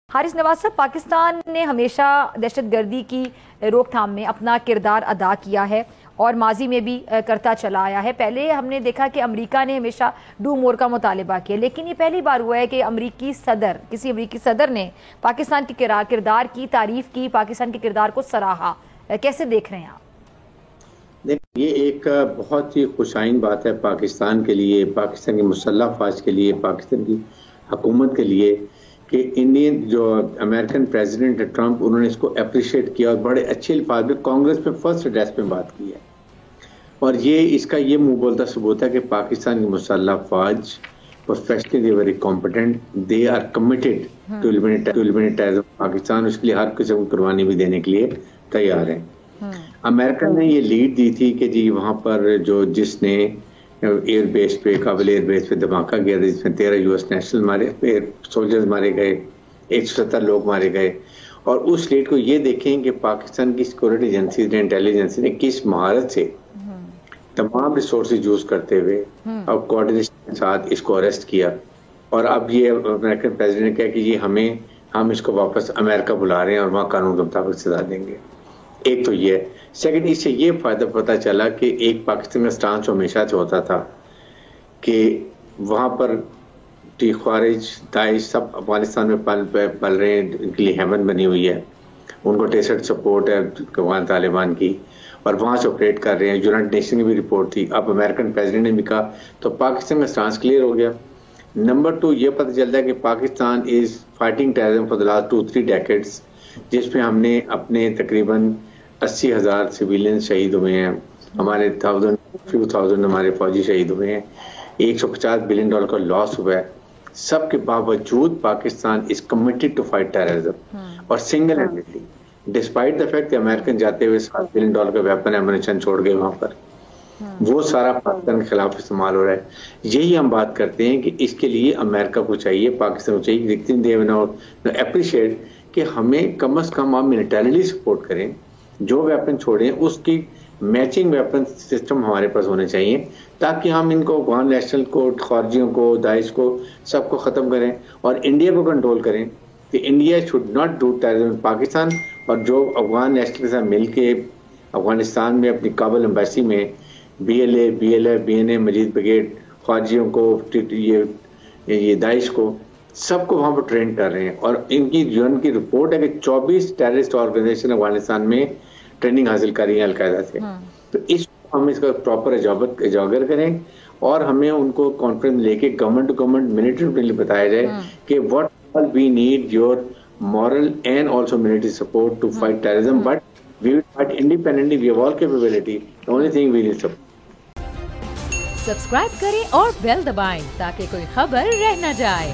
حارث نواز صاحب، پاکستان نے ہمیشہ دہشت گردی کی روک تھام میں اپنا کردار ادا کیا ہے اور ماضی میں بھی کرتا چلا آیا ہے۔ پہلے ہم نے دیکھا کہ امریکہ نے ہمیشہ ڈو مور کا مطالبہ کیا، لیکن یہ پہلی بار ہوا ہے کہ کسی امریکی صدر نے پاکستان کے کردار کی تعریف کی، پاکستان کے کردار کو سراہا۔ کیسے دیکھ رہے ہیں آپ؟ یہ ایک بہت ہی خوشائن بات ہے پاکستان کے لیے، پاکستان کی مسلح افواج کے لیے، پاکستان کی حکومت کے لیے کہ انڈین جو امریکن پریزیڈنٹ ٹرمپ انہوں نے اس کو اپریشیٹ کیا اور بڑے اچھے الفاظ میں کانگریس میں فرسٹ ایڈریس میں بات کی ہے۔ اور اس کا یہ منہ بولتا ثبوت ہے کہ پاکستان کی مسلح افواج professionally very competent, they are committed to eliminate terrorism. Pakistan اس کے لیے ہر قسم کی قربانی بھی دینے کے لیے تیار ہے۔ امریکہ نے یہ لیڈ دی تھی کہ جی وہاں پر جس نے ایئر بیس پہ، کابل ایئر بیس پہ دھماکہ کیا تھا جس میں 13 US نیشنل سولجرز مارے گئے، 170 لوگ مارے گئے، اور اس لیڈ کو یہ دیکھیں کہ پاکستان کی سیکورٹی ایجنسیز نے، انٹیلیجنس نے کس مہارت سے تمام ریسورسز یوز کرتے ہوئے اور کوآرڈینیشن کے ساتھ اس کو اریسٹ کیا۔ اور اب یہ امریکن پریزیڈنٹ نے کہا کہ یہ ہم اس کو واپس امریکہ بلا رہے ہیں اور وہاں قانون کے مطابق سزا دیں گے۔ ایک تو یہ سیکنڈ، اس سے یہ فائدہ پتہ چلا کہ ایک پاکستان کا سٹانس ہمیشہ سے ہوتا تھا کہ وہاں پر خارج داعش سب افغانستان میں پل رہے ہیں، ان کے لیے ہیمن بنی ہوئی ہے، ان کو ٹیسٹ سپورٹ ہے افغان طالبان کی، اور وہاں سے آپریٹ کر رہے ہیں۔ یونائٹڈ نیشن کی بھی رپورٹ تھی، اب امریکن پریزیڈنٹ نے بھی کہا، تو پاکستان کا سٹانس کلیئر ہو گیا۔ نمبر 2 یہ پتہ چلتا ہے کہ Pakistan is fighting terrorism for the last 2-3 decades, جس میں ہم نے اپنے تقریباً 80,000 سویلین شہید ہوئے ہیں، ہمارے 1000 ہمارے فوجی شہید ہوئے ہیں، $150 بلین کا لاس ہوا ہے۔ سب کے باوجود Pakistan is committed to fight terrorism, اور single handedly despite the fact کہ امریکن جاتے ہوئے $7 بلین کا ویپن ایمونیشن چھوڑ گئے وہاں پر، وہ سارا پاکستان کے خلاف استعمال ہو رہا ہے۔ یہی ہم بات کرتے ہیں کہ اس کے لیے امریکہ کو چاہیے، پاکستان کو چاہیے، لیکن دے اپریشیٹ کہ ہمیں کم از کم آپ ملیٹریلی سپورٹ کریں، جو ویپن چھوڑیں اس کی میچنگ ویپن سسٹم ہمارے پاس ہونے چاہیے، تاکہ ہم ان کو افغان نیشنل کو، خارجیوں کو، داعش کو، سب کو ختم کریں اور انڈیا کو کنٹرول کریں کہ India should not do terrorism in Pakistan. اور جو افغان نیشنل کے ساتھ مل کے افغانستان میں اپنی کابل ایمبیسی میں BLA، BNA، مجید بریگیڈ، خارجیوں کو، یہ داعش کو، سب کو وہاں پر ٹرین کر رہے ہیں، اور ان کی UN کی رپورٹ ہے کہ 24 ٹیررسٹ آرگنائزیشن افغانستان میں ٹریننگ حاصل کر رہی ہیں القاعدہ سے۔ تو ہم اس کا پراپر اجاگر کریں، اور ہمیں ان کو کانفرنس لے کے گورنمنٹ ٹو گورنمنٹ، ملٹری بتایا جائے کہ what all we need your moral and also military support to fight terrorism, but we will fight independently, we have all capability, the only thing we need support۔ Subscribe کریں اور بیل دبائیں تاکہ کوئی خبر رہ نہ جائے۔